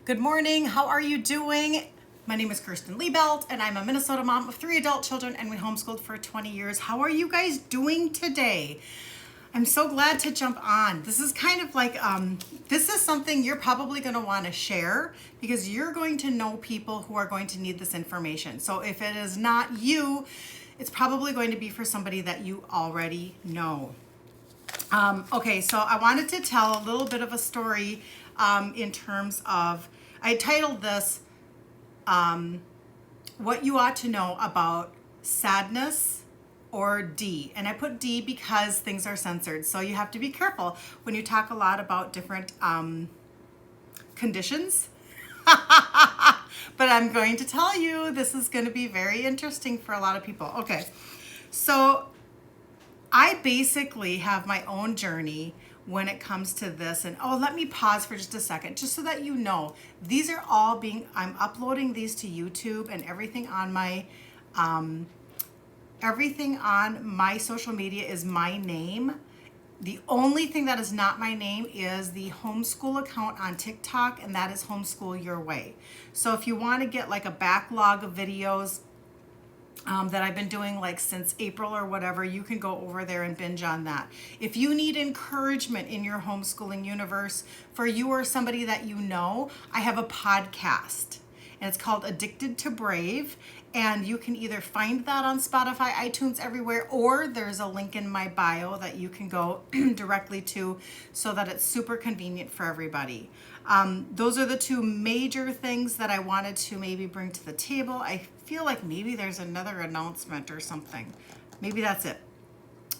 Good morning. How are you doing? My name is Kirsten Liebelt, and I'm a Minnesota mom of 3 adult children, and we homeschooled for 20 years. How are you guys doing today? I'm so glad to jump on. This is kind of like, this is something you're probably going to want to share because you're going to know people who are going to need this information. So if it is not you, it's probably going to be for somebody that you already know. Okay, so I wanted to tell a little bit of a story in terms of, I titled this, What You Ought to Know About Sadness or D. And I put D because things are censored. So you have to be careful when you talk a lot about different conditions. But I'm going to tell you, this is going to be very interesting for a lot of people. Okay, so I basically have my own journey when it comes to this. And let me pause for just a second, just so that you know, these are all I'm uploading these to YouTube, and everything on my social media is my name. The only thing that is not my name is the homeschool account on TikTok, and that is Homeschool Your Way. So if you want to get like a backlog of videos that I've been doing like since April or whatever, you can go over there and binge on that. If you need encouragement in your homeschooling universe, for you or somebody that you know, I have a podcast, and it's called Addicted to Brave. And you can either find that on Spotify, iTunes, everywhere, or there's a link in my bio that you can go directly to, so that it's super convenient for everybody. Those are the two major things that I wanted to maybe bring to the table. I feel like maybe there's another announcement or something. Maybe that's it.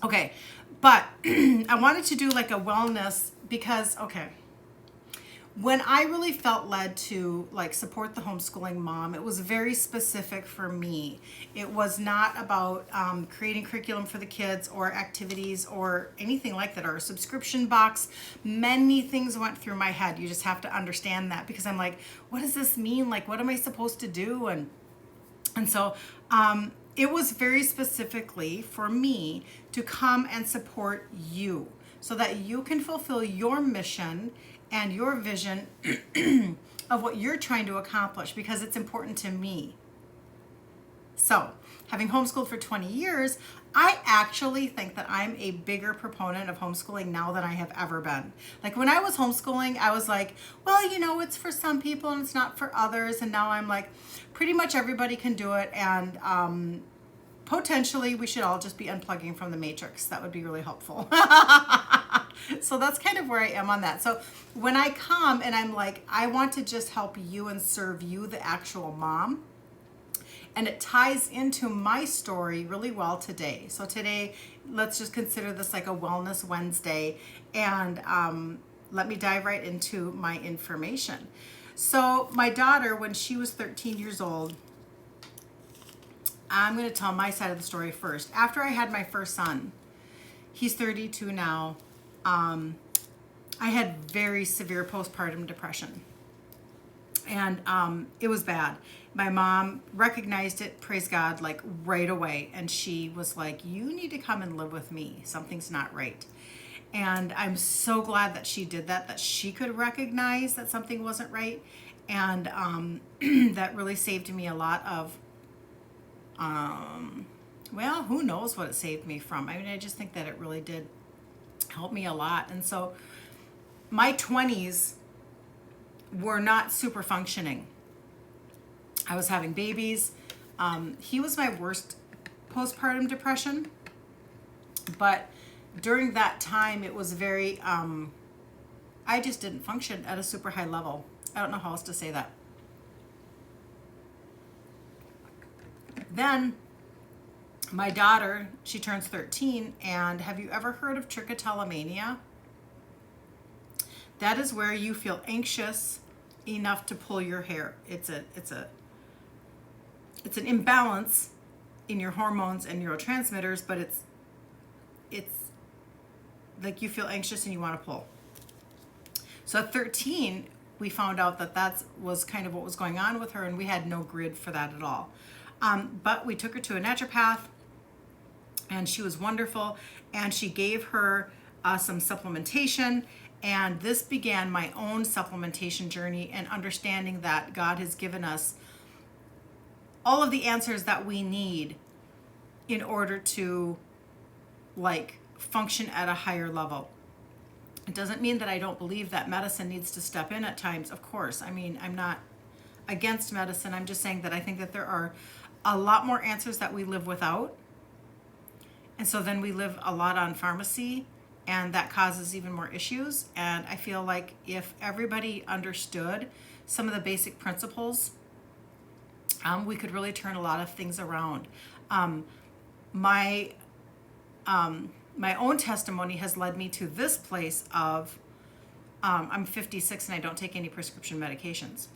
Okay, but I wanted to do like a wellness because, when I really felt led to like support the homeschooling mom, it was very specific for me. It was not about creating curriculum for the kids or activities or anything like that, or a subscription box. Many things went through my head. You just have to understand that, because I'm like, what does this mean? Like, what am I supposed to do? And so it was very specifically for me to come and support you so that you can fulfill your mission and your vision of what you're trying to accomplish, because it's important to me. So, having homeschooled for 20 years, I actually think that I'm a bigger proponent of homeschooling now than I have ever been. Like when I was homeschooling, I was like, well, it's for some people and it's not for others. And now I'm like, pretty much everybody can do it. And potentially we should all just be unplugging from the matrix. That would be really helpful. So that's kind of where I am on that. So when I come and I'm like, I want to just help you and serve you, the actual mom, and it ties into my story really well today. So today, let's just consider this like a Wellness Wednesday, and let me dive right into my information. So my daughter, when she was 13 years old, I'm going to tell my side of the story first. After I had my first son, he's 32 now, I had very severe postpartum depression. And it was bad. My mom recognized it, praise God, like right away. And she was like, you need to come and live with me. Something's not right. And I'm so glad that she did that she could recognize that something wasn't right. And that really saved me a lot of, well, who knows what it saved me from. I mean, I just think that it really did help me a lot. And so my 20s were not super functioning. I was having babies. He was my worst postpartum depression. But during that time, it was very, I just didn't function at a super high level. I don't know how else to say that. Then my daughter, she turns 13, and have you ever heard of trichotillomania? That is where you feel anxious enough to pull your hair. It's an imbalance in your hormones and neurotransmitters, but it's like you feel anxious and you want to pull. So at 13, we found out that was kind of what was going on with her, and we had no grid for that at all. But we took her to a naturopath, and she was wonderful, and she gave her some supplementation, And this began my own supplementation journey and understanding that God has given us all of the answers that we need in order to like function at a higher level. It doesn't mean that I don't believe that medicine needs to step in at times, of course. I mean, I'm not against medicine. I'm just saying that I think that there are a lot more answers that we live without. And so then we live a lot on pharmacy, and that causes even more issues. And I feel like if everybody understood some of the basic principles, we could really turn a lot of things around. My own testimony has led me to this place of I'm 56 and I don't take any prescription medications.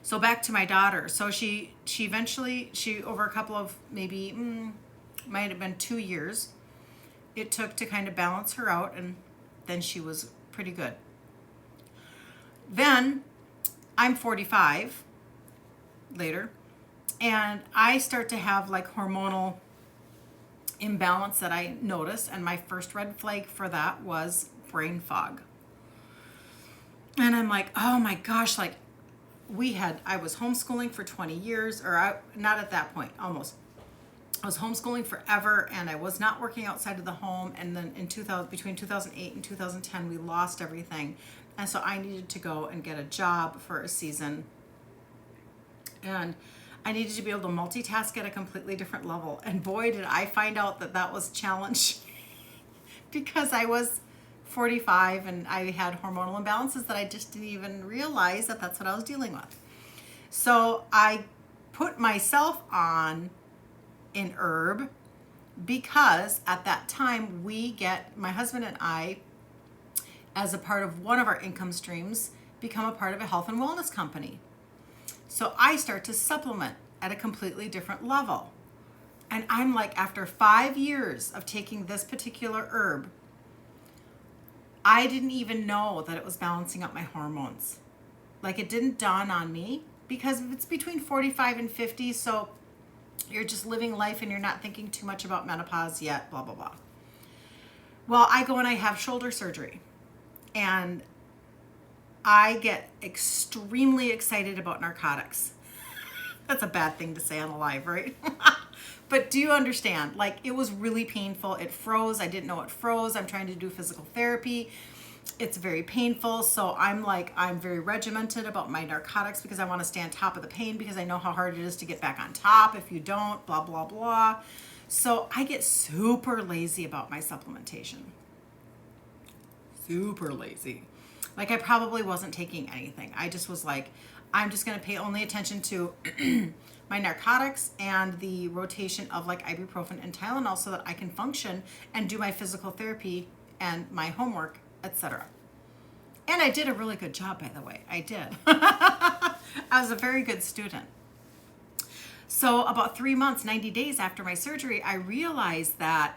So back to my daughter. So she eventually, over a couple of maybe, might have been 2 years, it took to kind of balance her out, and then she was pretty good. Then I'm 45 later, and I start to have like hormonal imbalance that I notice, and my first red flag for that was brain fog. And I'm like, oh my gosh, like I was homeschooling for 20 years, not at that point, almost. I was homeschooling forever, and I was not working outside of the home. And then between 2008 and 2010, we lost everything. And so I needed to go and get a job for a season. And I needed to be able to multitask at a completely different level. And boy, did I find out that was a challenge because I was 45 and I had hormonal imbalances that I just didn't even realize that that's what I was dealing with. So I put myself on an herb because at that time my husband and I, as a part of one of our income streams, become a part of a health and wellness company. So I start to supplement at a completely different level. And I'm like, after 5 years of taking this particular herb, I didn't even know that it was balancing up my hormones. Like, it didn't dawn on me because it's between 45 and 50. So you're just living life and you're not thinking too much about menopause yet, blah, blah, blah. Well, I go and I have shoulder surgery, and I get extremely excited about narcotics. That's a bad thing to say on a live, right? But do you understand? Like, it was really painful. It froze. I didn't know it froze. I'm trying to do physical therapy. It's very painful. So I'm very regimented about my narcotics because I want to stay on top of the pain because I know how hard it is to get back on top if you don't, blah, blah, blah. So I get super lazy about my supplementation. Super lazy. Like, I probably wasn't taking anything. I just was like, I'm just going to pay only attention to my narcotics and the rotation of like ibuprofen and Tylenol so that I can function and do my physical therapy and my homework, etc. And I did a really good job, by the way. I did. I was a very good student. So about 3 months, 90 days after my surgery, I realized that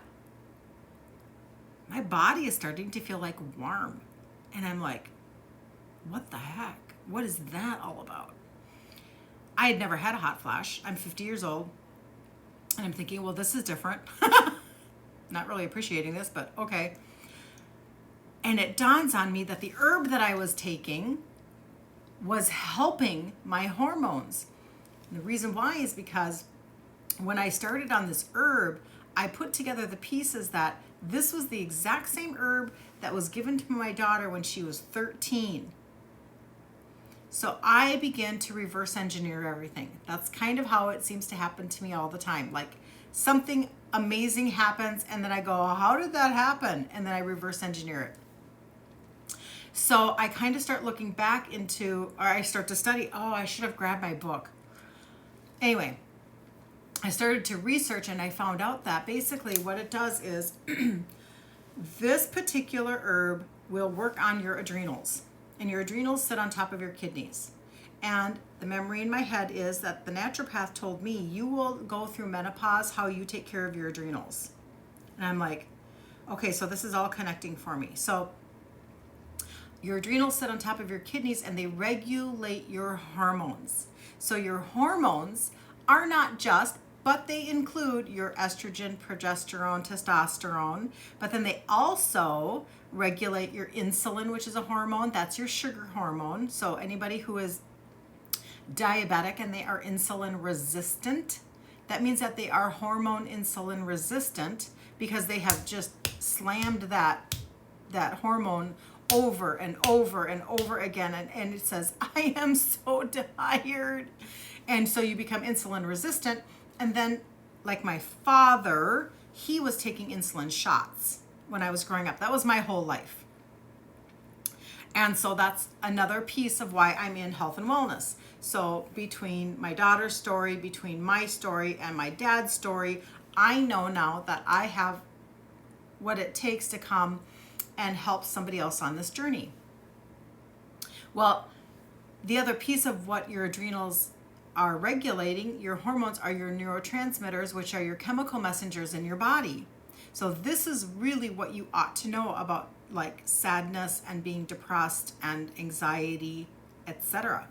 my body is starting to feel like warm. And I'm like, what the heck? What is that all about? I had never had a hot flash. I'm 50 years old. And I'm thinking, well, this is different. Not really appreciating this, but okay. And it dawns on me that the herb that I was taking was helping my hormones. And the reason why is because when I started on this herb, I put together the pieces that this was the exact same herb that was given to my daughter when she was 13. So I began to reverse engineer everything. That's kind of how it seems to happen to me all the time. Like, something amazing happens and then I go, how did that happen? And then I reverse engineer it. So I kind of start looking back into, or I start to study, I should have grabbed my book. Anyway, I started to research and I found out that basically what it does is this particular herb will work on your adrenals. And your adrenals sit on top of your kidneys. And the memory in my head is that the naturopath told me, you will go through menopause how you take care of your adrenals. And I'm like, okay, so this is all connecting for me. So your adrenals sit on top of your kidneys and they regulate your hormones. So your hormones are not just but they include your estrogen, progesterone, testosterone, but then they also regulate your insulin, which is a hormone. That's your sugar hormone. So anybody who is diabetic and they are insulin resistant, that means that they are hormone insulin resistant because they have just slammed that hormone over and over and over again, and it says, I am so tired. And so you become insulin resistant. And then, like my father, he was taking insulin shots when I was growing up. That was my whole life. And so that's another piece of why I'm in health and wellness. So between my daughter's story, between my story and my dad's story, I know now that I have what it takes to come and help somebody else on this journey. Well, the other piece of what your adrenals are regulating, your hormones, are your neurotransmitters, which are your chemical messengers in your body. So this is really what you ought to know about, like sadness and being depressed and anxiety, etc.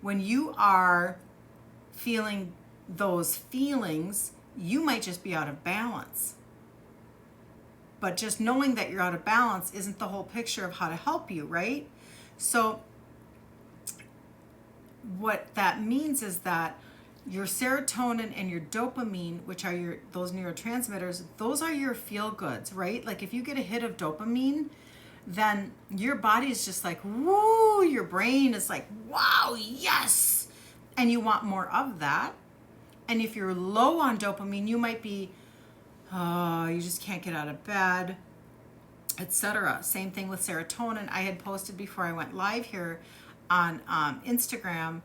When you are feeling those feelings, you might just be out of balance. But just knowing that you're out of balance isn't the whole picture of how to help you, right? So what that means is that your serotonin and your dopamine, which are those neurotransmitters, those are your feel goods, right? Like if you get a hit of dopamine, then your body is just like, woo, your brain is like, wow, yes. And you want more of that. And if you're low on dopamine, you might be, oh, you just can't get out of bed, etc. Same thing with serotonin. I had posted before I went live here on Instagram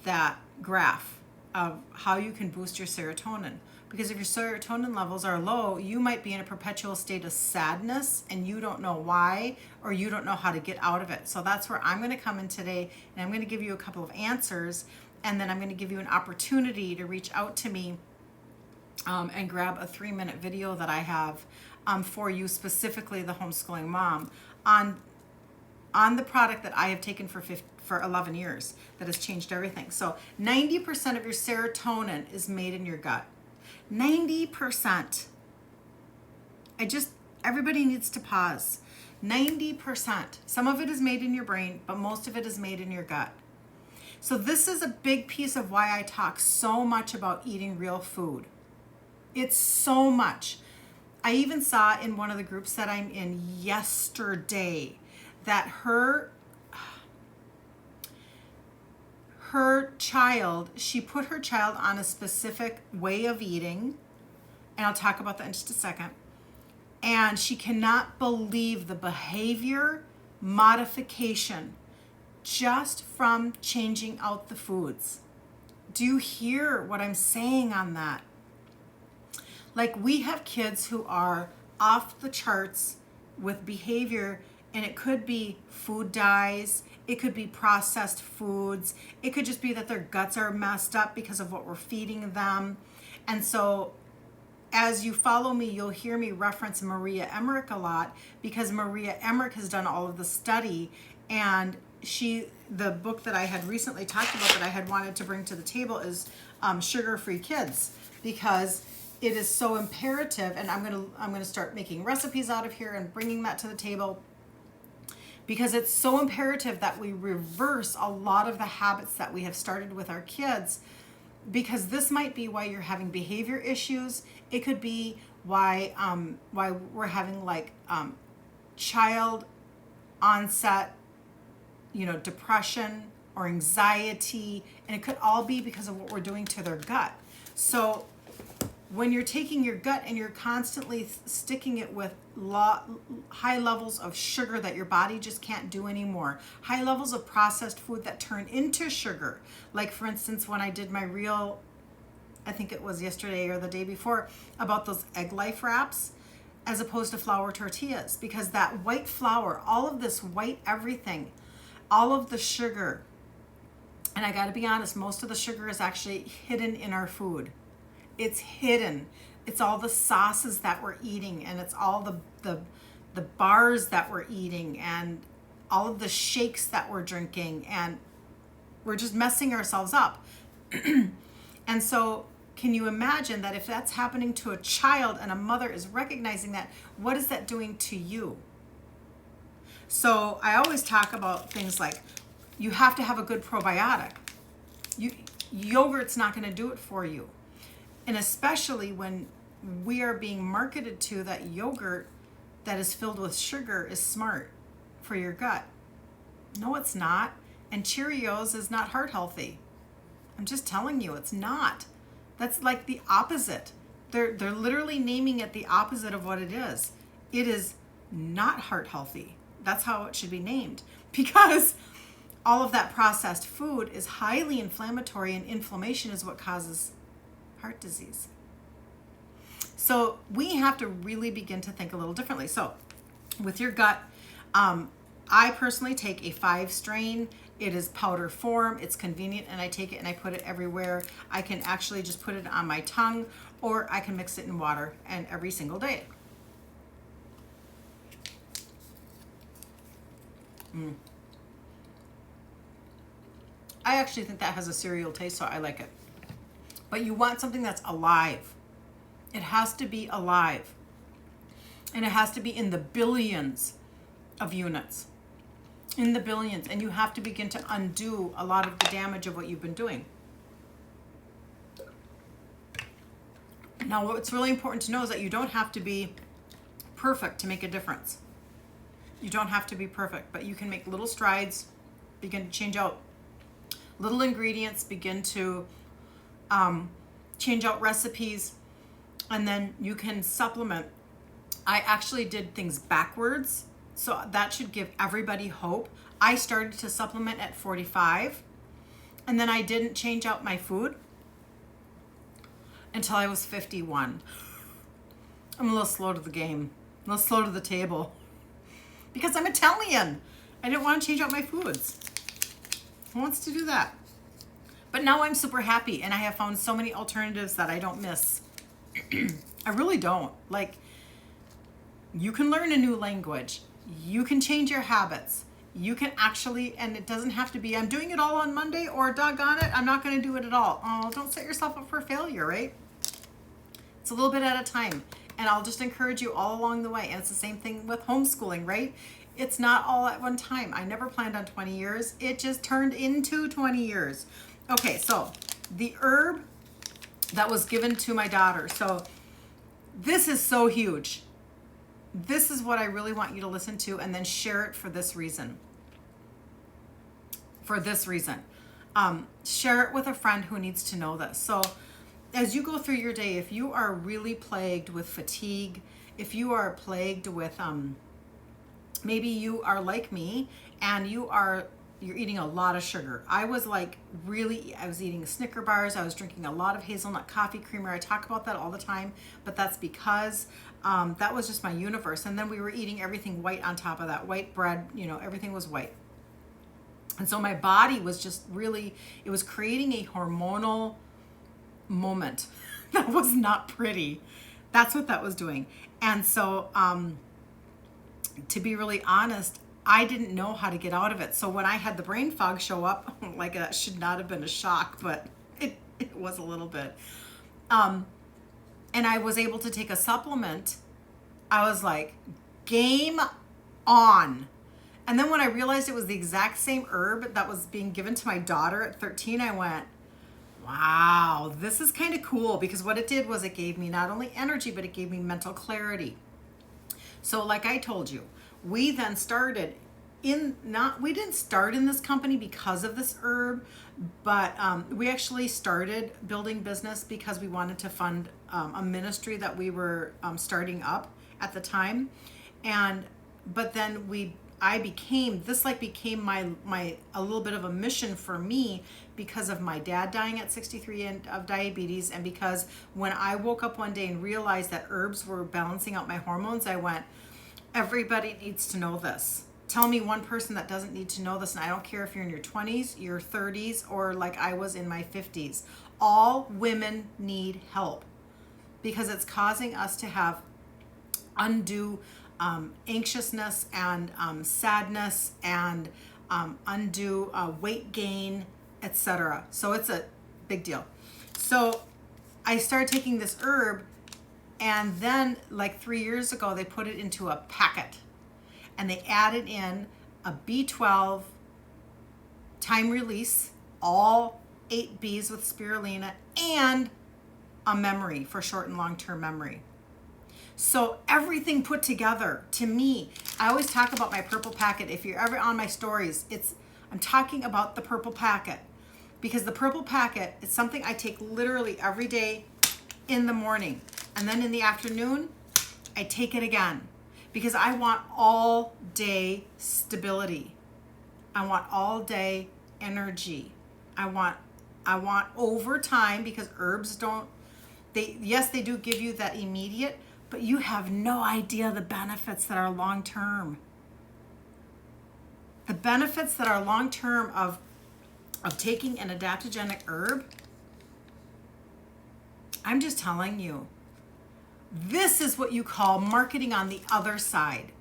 that graph of how you can boost your serotonin. Because if your serotonin levels are low, you might be in a perpetual state of sadness and you don't know why, or you don't know how to get out of it. So that's where I'm going to come in today, and I'm going to give you a couple of answers, and then I'm going to give you an opportunity to reach out to me and grab a 3-minute video that I have for you, specifically the homeschooling mom, on the product that I have taken for 11 years that has changed everything. So 90% of your serotonin is made in your gut. 90%. Everybody needs to pause. 90%. Some of it is made in your brain, but most of it is made in your gut. So this is a big piece of why I talk so much about eating real food. It's so much. I even saw in one of the groups that I'm in yesterday that her child, she put her child on a specific way of eating, and I'll talk about that in just a second. And she cannot believe the behavior modification just from changing out the foods. Do you hear what I'm saying on that? Like, we have kids who are off the charts with behavior, and it could be food dyes, it could be processed foods, it could just be that their guts are messed up because of what we're feeding them. And so as you follow me, you'll hear me reference Maria Emmerich a lot, because Maria Emmerich has done all of the study, and the book that I had recently talked about that I had wanted to bring to the table is Sugar-Free Kids, because it is so imperative. And I'm gonna start making recipes out of here and bringing that to the table, because it's so imperative that we reverse a lot of the habits that we have started with our kids, because this might be why you're having behavior issues. It could be why we're having child onset, depression or anxiety, and it could all be because of what we're doing to their gut. So when you're taking your gut and you're constantly sticking it with high levels of sugar that your body just can't do anymore, high levels of processed food that turn into sugar, like for instance, when I did my reel, I think it was yesterday or the day before, about those egg life wraps as opposed to flour tortillas, because that white flour, all of this white everything, all of the sugar, and I got to be honest, most of the sugar is actually hidden in our food. It's hidden. It's all the sauces that we're eating, and it's all the bars that we're eating, and all of the shakes that we're drinking, and we're just messing ourselves up. And so can you imagine that if that's happening to a child and a mother is recognizing that, what is that doing to you? So I always talk about things like you have to have a good probiotic. Yogurt's not going to do it for you. And especially when we are being marketed to that yogurt that is filled with sugar is smart for your gut. No, it's not. And Cheerios is not heart healthy. I'm just telling you, it's not. That's like the opposite. They're literally naming it the opposite of what it is. It is not heart healthy. That's how it should be named, because all of that processed food is highly inflammatory, and inflammation is what causes heart disease. So we have to really begin to think a little differently. So with your gut, I personally take a 5-strain. It is powder form. It's convenient, and I take it and I put it everywhere. I can actually just put it on my tongue, or I can mix it in water and every single day. I actually think that has a cereal taste, so I like it. But you want something that's alive. It has to be alive. And it has to be in the billions of units. In the billions. And you have to begin to undo a lot of the damage of what you've been doing. Now, what's really important to know is that you don't have to be perfect to make a difference. You don't have to be perfect, but you can make little strides, begin to change out little ingredients, begin to change out recipes, and then you can supplement. I actually did things backwards, so that should give everybody hope. I started to supplement at 45, and then I didn't change out my food until I was 51. I'm a little slow to the game, a little slow to the table, because I'm Italian. I didn't want to change out my foods. Who wants to do that? But now I'm super happy, and I have found so many alternatives that I don't miss. I really don't. Like, you can learn a new language. You can change your habits. You can actually, and it doesn't have to be, I'm doing it all on Monday, or doggone it, I'm not going to do it at all. Oh, don't set yourself up for failure, right? It's a little bit at a time. And I'll just encourage you all along the way. And it's the same thing with homeschooling, right? It's not all at one time. I never planned on 20 years. It just turned into 20 years. Okay, so the herb that was given to my daughter. So this is so huge. This is what I really want you to listen to, and then share it for this reason. For this reason. Share it with a friend who needs to know this. So as you go through your day, if you are really plagued with fatigue, if you are plagued with, maybe you are like me and you're eating a lot of sugar. I was eating Snicker bars. I was drinking a lot of hazelnut coffee creamer. I talk about that all the time, but that's because that was just my universe. And then we were eating everything white on top of that, white bread, everything was white. And so my body was just really, it was creating a hormonal moment that was not pretty. That's what that was doing. And so to be really honest, I didn't know how to get out of it. So when I had the brain fog show up, like that should not have been a shock, but it was a little bit. And I was able to take a supplement. I was like, game on. And then when I realized it was the exact same herb that was being given to my daughter at 13, I went, wow, this is kind of cool, because what it did was it gave me not only energy, but it gave me mental clarity. So like I told you, we then started we didn't start in this company because of this herb, but we actually started building business because we wanted to fund a ministry that we were starting up at the time. But then this became my a little bit of a mission for me, because of my dad dying at 63 and of diabetes, and because when I woke up one day and realized that herbs were balancing out my hormones, I went, everybody needs to know this. Tell me one person that doesn't need to know this, and I don't care if you're in your 20s, your 30s, or like I was in my 50s. All women need help, because it's causing us to have undue anxiousness and sadness and undue weight gain, etc. So it's a big deal. So I started taking this herb, and then like 3 years ago, they put it into a packet, and they added in a B12 time release, all 8 Bs with spirulina, and a memory for short and long-term memory. So everything put together, to me, I always talk about my purple packet. If you're ever on my stories, I'm talking about the purple packet, because the purple packet is something I take literally every day in the morning. And then in the afternoon, I take it again, because I want all day stability. I want all day energy. I want over time, because herbs they do give you that immediate, but you have no idea the benefits that are long term. The benefits that are long term of taking an adaptogenic herb, I'm just telling you, this is what you call marketing on the other side.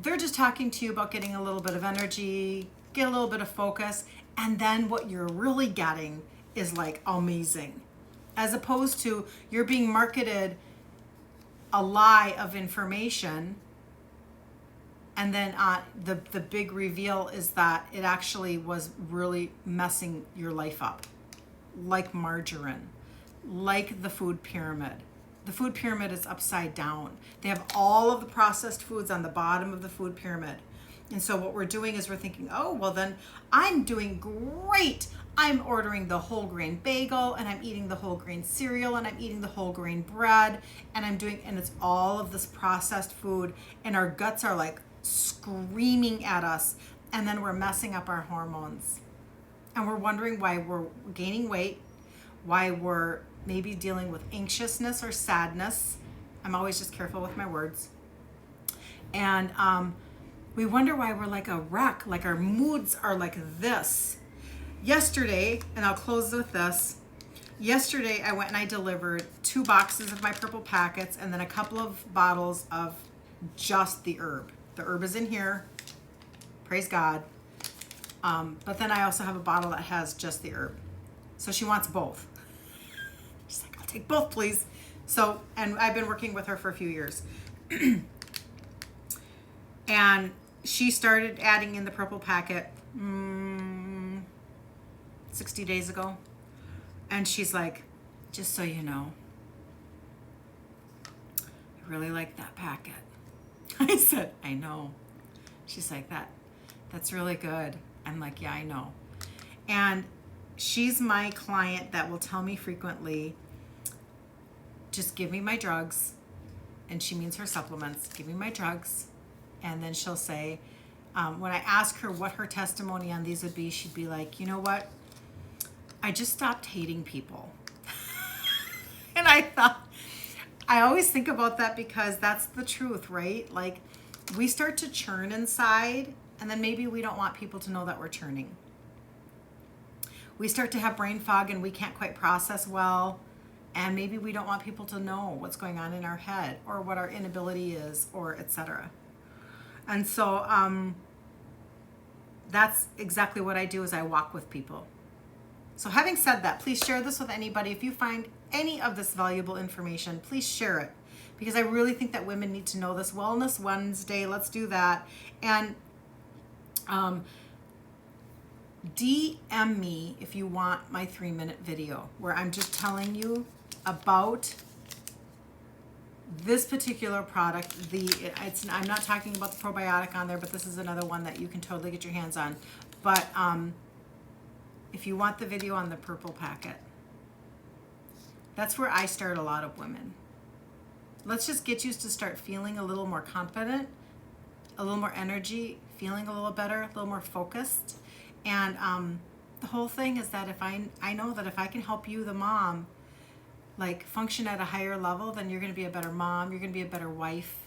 They're just talking to you about getting a little bit of energy, get a little bit of focus, and then what you're really getting is like amazing. As opposed to you're being marketed a lie of information, and then the big reveal is that it actually was really messing your life up. Like margarine, like the food pyramid. The food pyramid is upside down. They have all of the processed foods on the bottom of the food pyramid. And so what we're doing is we're thinking, oh, well then I'm doing great. I'm ordering the whole grain bagel, and I'm eating the whole grain cereal, and I'm eating the whole grain bread, and and it's all of this processed food, and our guts are like screaming at us, and then we're messing up our hormones. And we're wondering why we're gaining weight, why we're maybe dealing with anxiousness or sadness. I'm always just careful with my words. And we wonder why we're like a wreck, like our moods are like this. Yesterday, and I'll close with this. Yesterday, I went and I delivered 2 boxes of my purple packets and then a couple of bottles of just the herb. The herb is in here. Praise God. But then I also have a bottle that has just the herb. So she wants both. She's like, I'll take both, please. So, and I've been working with her for a few years. And she started adding in the purple packet 60 days ago. And she's like, just so you know, I really like that packet. I said, I know. She's like, that's really good. I'm like, yeah, I know. And she's my client that will tell me frequently, just give me my drugs. And she means her supplements. Give me my drugs. And then she'll say, when I ask her what her testimony on these would be, she'd be like, you know what? I just stopped hating people. And I thought, I always think about that because that's the truth, right? Like, we start to churn inside, and then maybe we don't want people to know that we're churning. We start to have brain fog and we can't quite process well, and maybe we don't want people to know what's going on in our head or what our inability is, or etc. And so that's exactly what I do, is I walk with people. So having said that, please share this with anybody. If you find any of this valuable information, please share it, because I really think that women need to know this. Wellness Wednesday, let's do that. And DM me if you want my 3-minute video where I'm just telling you about this particular product. I'm not talking about the probiotic on there, but this is another one that you can totally get your hands on. But if you want the video on the purple packet, that's where I start a lot of women. Let's just get you to start feeling a little more confident, a little more energy, feeling a little better, a little more focused. And the whole thing is that if I know that if I can help you, the mom, like function at a higher level, then you're going to be a better mom, you're going to be a better wife,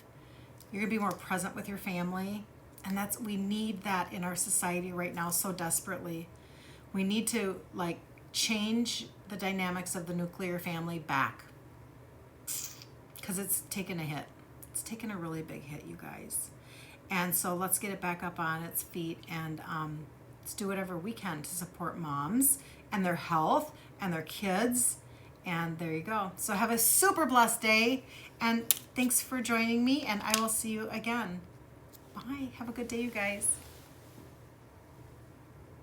you're going to be more present with your family. And we need that in our society right now so desperately. We need to like change the dynamics of the nuclear family back, because it's taken a hit. It's taken a really big hit, you guys. And so let's get it back up on its feet, and let's do whatever we can to support moms and their health and their kids. And there you go. So have a super blessed day. And thanks for joining me. And I will see you again. Bye. Have a good day, you guys.